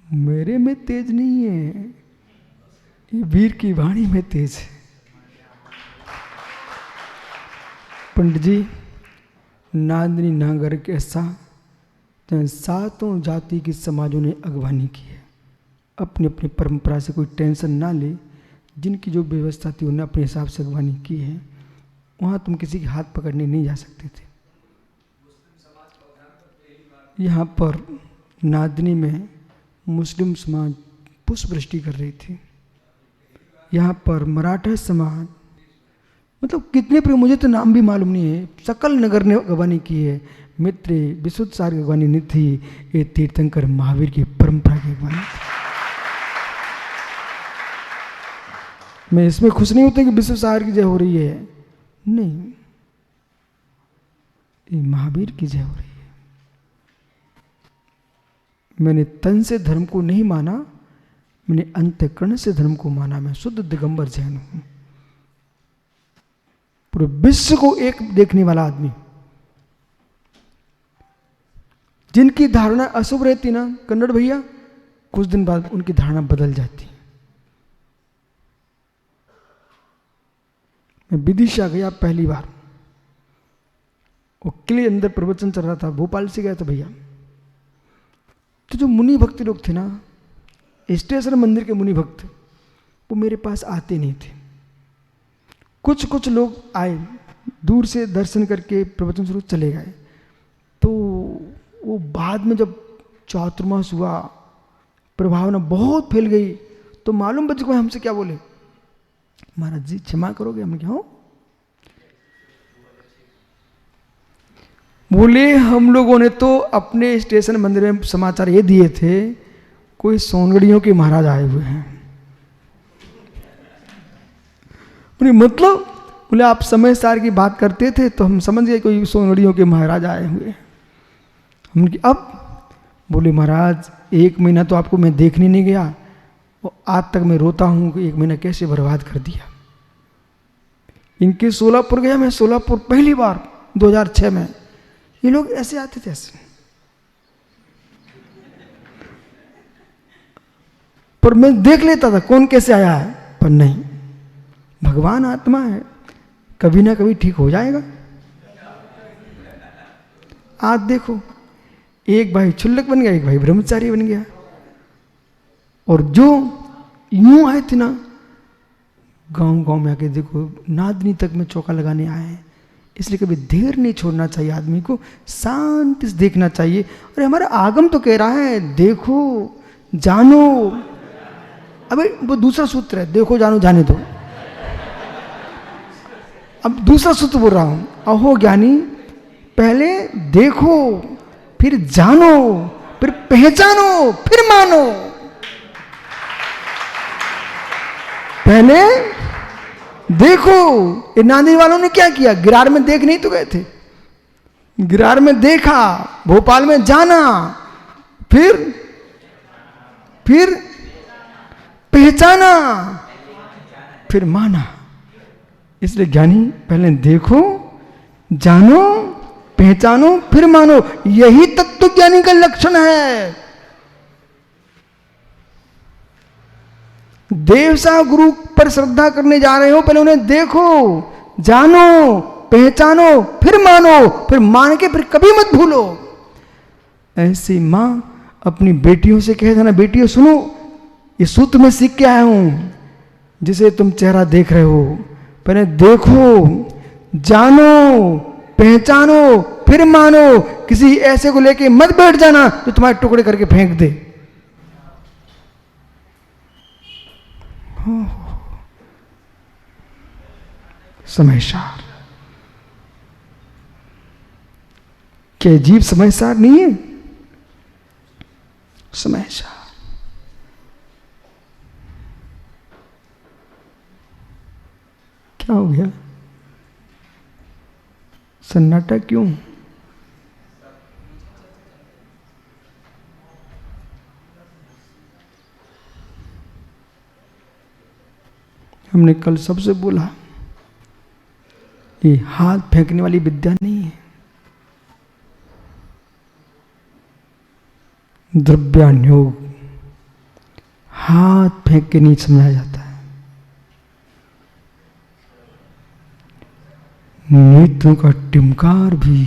मेरे में तेज नहीं है, ये वीर की वाणी में तेज है। पंडित जी, नांदनी नांगर के ऐसा सातों जाति की समाजों ने अगवानी की है। अपनी अपनी परंपरा से कोई टेंशन ना ले, जिनकी जो व्यवस्था थी उन्हें अपने हिसाब से अगवानी की है। वहाँ तुम किसी के हाथ पकड़ने नहीं जा सकते थे। यहाँ पर नांदनी में मुस्लिम समाज पुष्पवृष्टि कर रही थी। यहाँ पर मराठा समाज, मतलब कितने पर मुझे तो नाम भी मालूम नहीं है, सकल नगर ने अगवानी की है। मित्र विशुद्ध सार की अगवानी नहीं थी, ये तीर्थंकर महावीर की परंपरा की अगवानी थी। मैं इसमें खुश नहीं होता कि विश्व सार की जय हो रही है, नहीं, ये महावीर की जय हो रही है। मैंने तन से धर्म को नहीं माना, मैंने अंतःकरण से धर्म को माना। मैं शुद्ध दिगंबर जैन हूं, पूरे विश्व को एक देखने वाला आदमी। जिनकी धारणा अशुभ रहती ना कन्नड़ भैया, कुछ दिन बाद उनकी धारणा बदल जाती। मैं विदिशा गया पहली बार, वो किले अंदर प्रवचन चल रहा था, भोपाल से गया था भैया। तो जो मुनि भक्त लोग थे ना, स्टेशन मंदिर के मुनि भक्त, वो मेरे पास आते नहीं थे। कुछ कुछ लोग आए, दूर से दर्शन करके प्रवचन शुरू चले गए। तो वो बाद में जब चातुर्मास हुआ, प्रभावना बहुत फैल गई, तो मालूम बच्चे को हमसे क्या बोले, महाराज जी क्षमा करोगे? हमने क्या हो बोले, हम लोगों ने तो अपने स्टेशन मंदिर में समाचार ये दिए थे, कोई सोनगढ़ियों के महाराज आए हुए हैं। मतलब बोले आप समय सार की बात करते थे तो हम समझ गए कोई सोनगढ़ियों के महाराज आए हुए। हमने अब बोले महाराज 1 महीना तो आपको मैं देखने नहीं गया, और आज तक मैं रोता हूं कि 1 महीना कैसे बर्बाद कर दिया। इनके सोलापुर गया मैं, सोलापुर पहली बार 2006 में। ये लोग ऐसे आते थे, ऐसे, पर मैं देख लेता था कौन कैसे आया है, पर नहीं, भगवान आत्मा है, कभी ना कभी ठीक हो जाएगा। आज देखो, एक भाई क्षुल्लक बन गया, एक भाई ब्रह्मचारी बन गया। और जो यूं आए थे ना, गांव गांव में आके देखो, नादनी तक में चौका लगाने आए हैं। इसलिए कभी देर नहीं छोड़ना चाहिए, आदमी को शांति से देखना चाहिए। और हमारा आगम तो कह रहा है देखो जानो, अबे वो दूसरा सूत्र है, देखो जानो जाने दो। अब दूसरा सूत्र बोल रहा हूं, अहो ज्ञानी, पहले देखो, फिर जानो, फिर पहचानो, फिर मानो। पहले देखो। ये नांदेड़ वालों ने क्या किया, गिरार में देख नहीं तो गए थे, गिरार में देखा, भोपाल में जाना, फिर पहचाना, फिर माना। इसलिए ज्ञानी पहले देखो, जानो, पहचानो, फिर मानो। यही तत्व ज्ञानी का लक्षण है। देवसा गुरु पर श्रद्धा करने जा रहे हो, पहले उन्हें देखो, जानो, पहचानो, फिर मानो, फिर मान के फिर कभी मत भूलो। ऐसी मां अपनी बेटियों से कहे था ना, बेटियों सुनो, ये सूत्र में सीख के आया हूं, जिसे तुम चेहरा देख रहे हो, पहले देखो, जानो, पहचानो, फिर मानो। किसी ऐसे को लेके मत बैठ जाना जो तुम्हारे टुकड़े करके फेंक दे। समयसार, क्या जीव समयसार नहीं है? समयसार। क्या हो गया, सन्नाटा क्यों? हमने कल सबसे बोला, ये हाथ फेंकने वाली विद्या नहीं है। द्रव्यानुयोग हाथ फेंक के नहीं समझाया जाता है। नेत्रों का टिमकार भी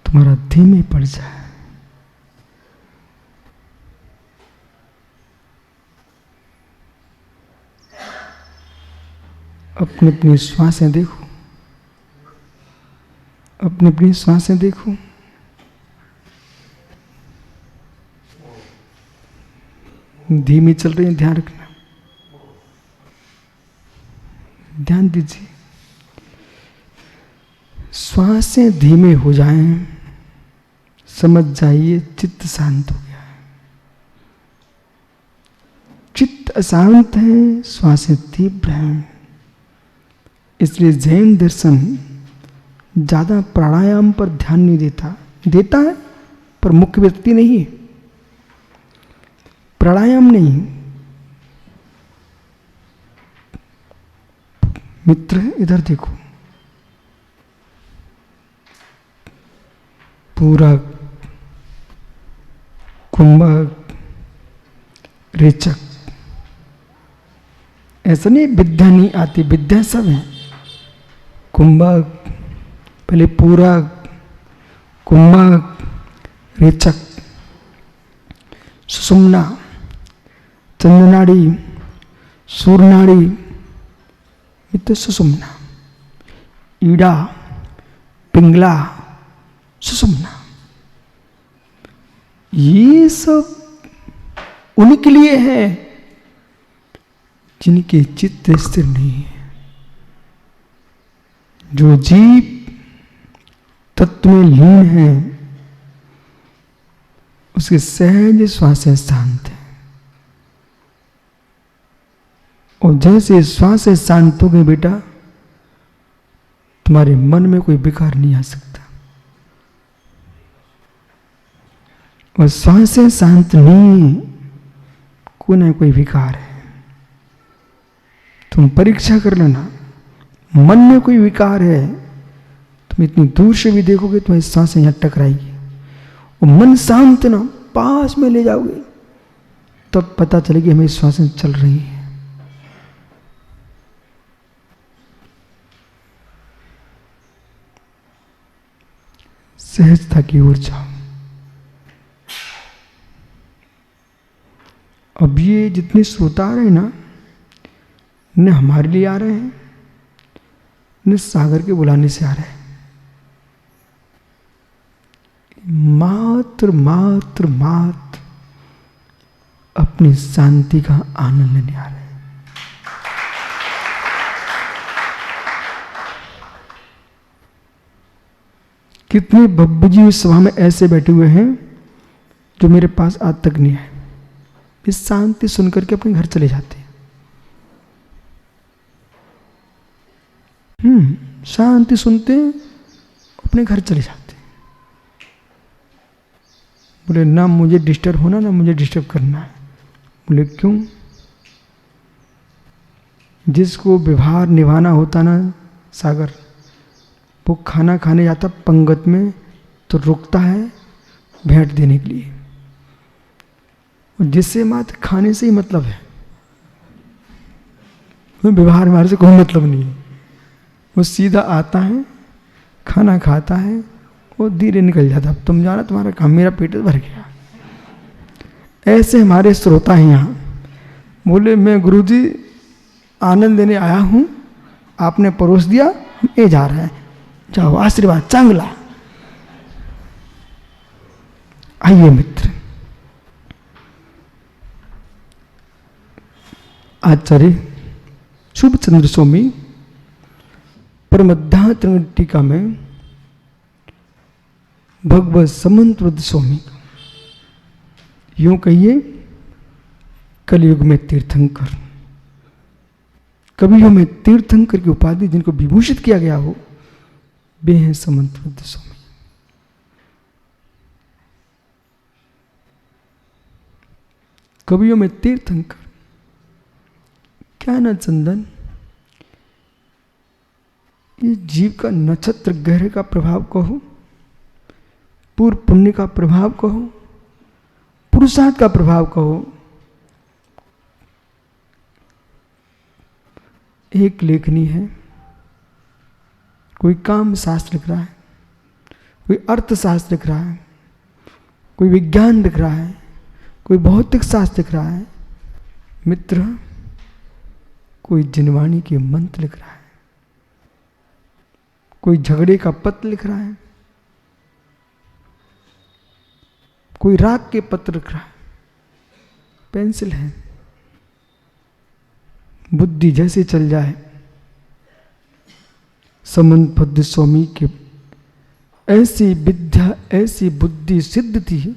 तुम्हारा धीमे पड़ जाए। अपनी अपनी श्वासें देखो, अपनी अपनी श्वासें देखो। धीमी चल रही है, ध्यान रखना, ध्यान दीजिए। श्वासें धीमे हो जाएं, समझ जाइए चित्त शांत हो गया है। चित्त अशांत है, श्वासें तीव्र हैं। इसलिए जैन दर्शन ज्यादा प्राणायाम पर ध्यान नहीं देता है पर मुख्य व्यक्ति नहीं है, प्राणायाम नहीं। मित्र इधर देखो, पूरक, कुंभक, रेचक, ऐसा नहीं विद्या नहीं आती, विद्या सब है। कुंभक, पहले पूरक, कुंभक, रेचक, सुषुम्ना, चंद्रनाड़ी, सूर्यनाड़ी, मित्र सुषुम्ना, ईड़ा, पिंगला, सुषुम्ना, ये सब उनके लिए है जिनके चित्त स्थिर नहीं है। जो जीव तत्व में लीन है उसके सहज श्वासें शांत है, और जैसे श्वासें शांत हो गए बेटा, तुम्हारे मन में कोई विकार नहीं आ सकता। और श्वासें शांत नहीं, कोई ना कोई विकार है। तुम परीक्षा कर लेना, मन में कोई विकार है, तुम इतनी दूर से भी देखोगे तुम्हारी सांसें यहां टकराएगी, और मन शांत ना पास में ले जाओगे तब पता चलेगी हमें श्वासें चल रही हैं। सहजता की ओर जाओ। अब ये जितने श्रोता आ रहे हैं ना, न हमारे लिए आ रहे हैं, न सागर के बुलाने से आ रहे हैं, मात्र मात्र मात्र अपनी शांति का आनंद लेने आ रहे हैं। कितने बब्बू जी इस सभा में ऐसे बैठे हुए हैं जो मेरे पास आज तक नहीं आए, इस शांति सुनकर के अपने घर चले जाते हैं। शांति सुनते अपने घर चले जाते, बोले ना मुझे डिस्टर्ब होना ना मुझे डिस्टर्ब करना है। बोले क्यों? जिसको व्यवहार निभाना होता ना सागर, वो खाना खाने जाता पंगत में तो रुकता है भेंट देने के लिए, और जिससे मात्र खाने से ही मतलब है, व्यवहार हमारे से कोई मतलब नहीं है। वो सीधा आता है, खाना खाता है, वो धीरे निकल जाता। अब तुम जाना तुम्हारा काम, मेरा पेट भर गया। ऐसे हमारे श्रोता हैं यहाँ। बोले मैं गुरुजी आनंद देने आया हूँ, आपने परोस दिया, हम ये जा रहे हैं, जाओ आशीर्वाद चांगला। आइए मित्र, आचार्य शुभ चंद्र स्वामी परमध्यात्म टीका में भगवत समन्त स्वामी यूं कहिए कलयुग में तीर्थंकर, कवियों में तीर्थंकर की उपाधि जिनको विभूषित किया गया हो, वे हैं समन्त स्वामी। कवियों में तीर्थंकर क्या ना चंदन, ये जीव का नक्षत्र ग्रह का प्रभाव कहो, पूर्व पुण्य का प्रभाव कहो, पुरुषार्थ का प्रभाव कहो। एक लेखनी है, कोई काम शास्त्र लिख रहा है, कोई अर्थशास्त्र लिख रहा है, कोई विज्ञान लिख रहा है, कोई भौतिक शास्त्र लिख रहा है। मित्र, कोई जिनवाणी के मंत्र लिख रहा है, कोई झगड़े का पत्र लिख रहा है, कोई राग के पत्र लिख रहा है। पेंसिल है, बुद्धि जैसे चल जाए। समंत पद स्वामी के ऐसी विद्या, ऐसी बुद्धि सिद्ध थी।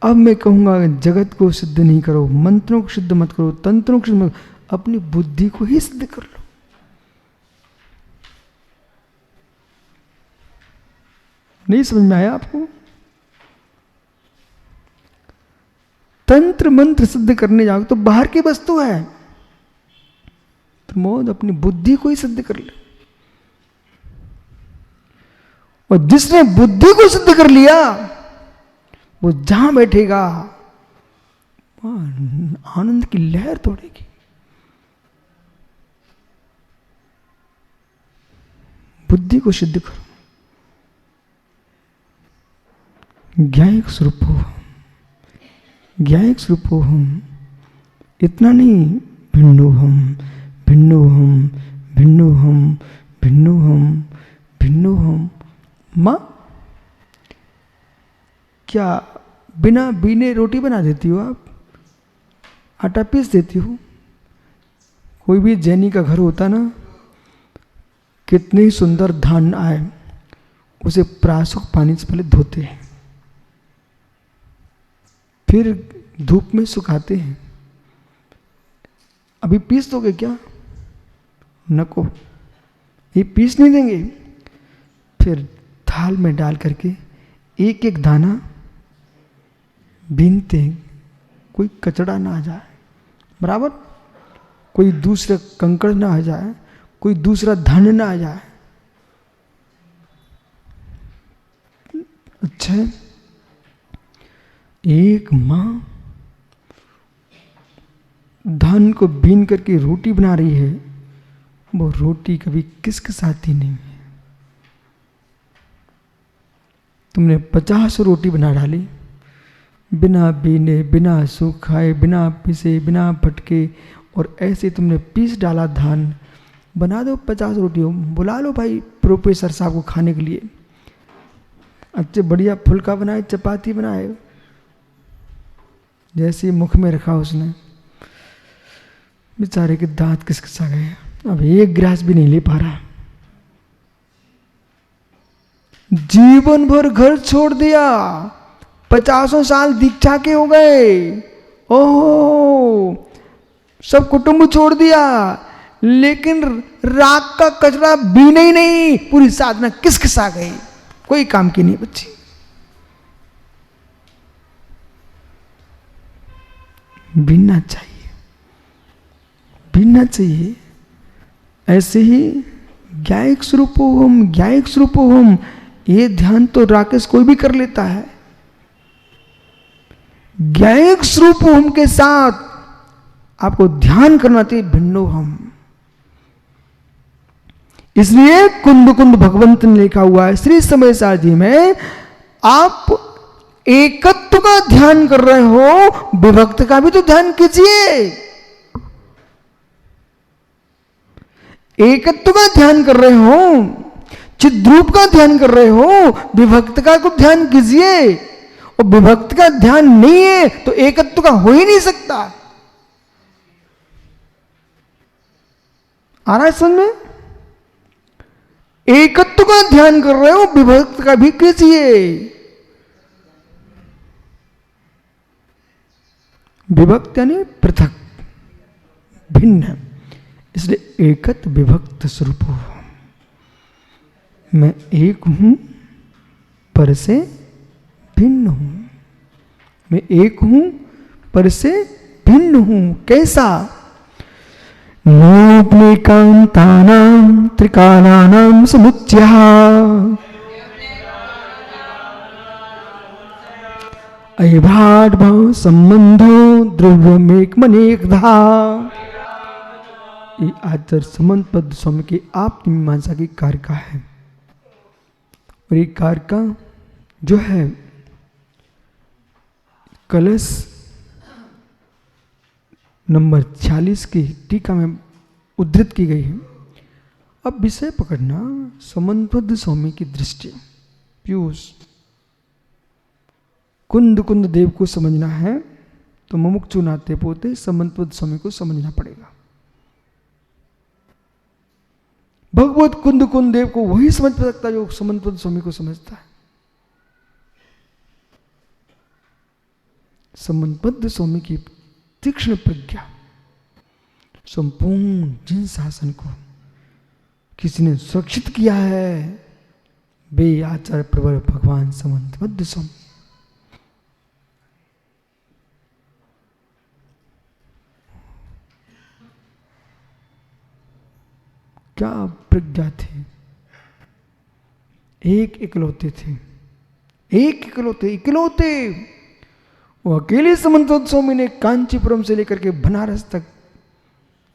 अब मैं कहूंगा जगत को सिद्ध नहीं करो, मंत्रों को सिद्ध मत करो, तंत्रों को सिद्ध मत करो, अपनी बुद्धि को ही सिद्ध कर लो। नहीं समझ में आया आपको? तंत्र मंत्र सिद्ध करने जाओ तो बाहर की वस्तु है। प्रमोद अपनी बुद्धि को ही सिद्ध कर ले। और जिसने बुद्धि को सिद्ध कर लिया वो जहां बैठेगा आनंद की लहर तोड़ेगी। बुद्धि को सिद्ध करो। ज्ञायक स्वरूप हो, ज्ञायक स्वरूप हो हम। इतना नहीं, भिन्नो हम, भिन्नो हम, भिन्नो हम, भिन्नो हम, भिन्नो हम। माँ, क्या बिना बीने रोटी बना देती हो आप? आटा पीस देती हो? कोई भी जैनी का घर होता ना, कितने ही सुंदर धान आए, उसे प्रासुक पानी से पहले धोते हैं, फिर धूप में सुखाते हैं। अभी पीस दोगे क्या? नको, ये पीस नहीं देंगे। फिर थाल में डाल करके एक एक दाना बीनते हैं, कोई कचड़ा ना आ जाए, बराबर, कोई दूसरा कंकड़ ना आ जाए, कोई दूसरा धन ना आ जाए। अच्छा है, एक माँ धान को बीन करके रोटी बना रही है, वो रोटी कभी किसकिसाती नहीं है। तुमने 50 रोटी बना डाली, बिना बीने, बिना सुखाए, बिना पिसे, बिना फटके, और ऐसे तुमने पीस डाला धान। बना दो 50 रोटी, बुला लो भाई प्रोफेसर साहब को खाने के लिए। अच्छे बढ़िया फुल्का बनाए, चपाती बनाए, जैसे मुख में रखा उसने, बेचारे के दांत किसकिसा गए, अब एक गिलास भी नहीं ले पा रहा। जीवन भर घर छोड़ दिया, 50 साल दीक्षा के हो गए, ओहो, सब कुटुंब छोड़ दिया, लेकिन राग का कचरा बीने ही नहीं, पूरी साधना किसकिसा गई, कोई काम की नहीं बच्ची। बीनना चाहिए, बीनना चाहिए। ऐसे ही ज्ञायक स्वरूप हम, ज्ञायक स्वरूप हम, ये ध्यान तो राकेश कोई भी कर लेता है। ज्ञायक स्वरूप हम के साथ आपको ध्यान करना चाहिए, भिन्नो हम। इसलिए कुंद कुंद भगवंत ने लिखा हुआ है श्री समय सारथी में, आप एकत्व का ध्यान कर रहे हो, विभक्त का भी तो ध्यान कीजिए। एकत्व का ध्यान कर रहे हो, चिद्रूप का ध्यान कर रहे हो, विभक्त का को ध्यान कीजिए। और विभक्त का ध्यान नहीं है तो एकत्व का हो ही नहीं सकता। आ रहा है समझ में? एकत्व का ध्यान कर रहे हो, विभक्त का भी कीजिए। विभक्त यानी पृथक, भिन्न, इसलिए एकत्व विभक्त स्वरूप हो। मैं एक हूं पर से भिन्न हूं, मैं एक हूं पर से भिन्न हूं। कैसा? नोपनिकांतानां त्रिकालानां समुच्चयः। अयभाट भाव संबंधो द्रव्यमेक मनेकधा। ये आचार्य समंत पद स्वामी की आप मीमांसा की कारिका है। और ये कारिका जो है कलश नंबर 46 की टीका में उद्धृत की गई है। अब विषय पकड़ना समंत स्वामी की दृष्टि पीयूष कुंद कुंद देव को समझना है तो मुमुक्षु नाते पोते समंत स्वामी को समझना पड़ेगा। भगवत कुंद कुंद देव को वही समझ सकता है जो समंत स्वामी को समझता है। समंत स्वामी की तीक्ष्ण प्रज्ञा संपूर्ण जिन शासन को किसी ने सुरक्षित किया है वे आचार्य प्रवर भगवान समंत स्वामी। क्या प्रज्ञा थी। एक इकलौते थे, एक इकलौते वो अकेले समंत स्वामी ने कांचीपुरम से लेकर के बनारस तक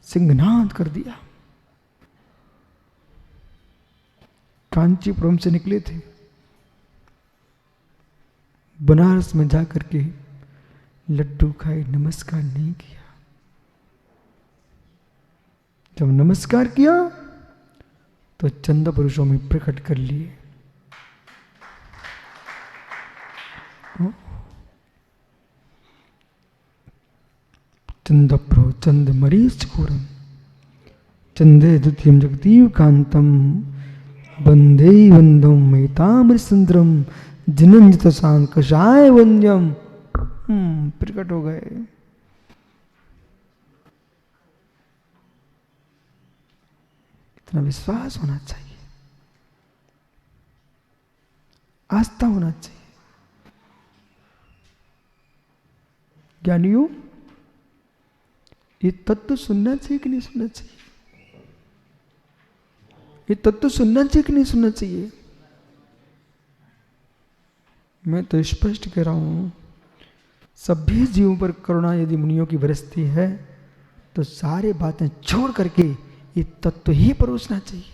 सिंहनाद कर दिया। कांचीपुरम से निकले थे, बनारस में जाकर के लड्डू खाए, नमस्कार नहीं किया। जब नमस्कार किया तो चंद पुरुषों में प्रकट कर लिए। चंदप्रो चंद मरीच घोरम चंदे द्वितीयम जगदीव कांतम वंदे वंदम मैताम्र सुंदरम जिनंजित सांकषाय वंद्यम। प्रकट हो गए। इतना विश्वास होना चाहिए, आस्था होना चाहिए। ज्ञानियों ये तत्व सुनना चाहिए कि नहीं सुनना चाहिए? ये तत्व सुनना चाहिए कि नहीं सुनना चाहिए? मैं तो स्पष्ट कह रहा हूं, सभी जीवों पर करुणा यदि मुनियों की बरसती है तो सारे बातें छोड़ करके ये तत्व ही परोसना चाहिए।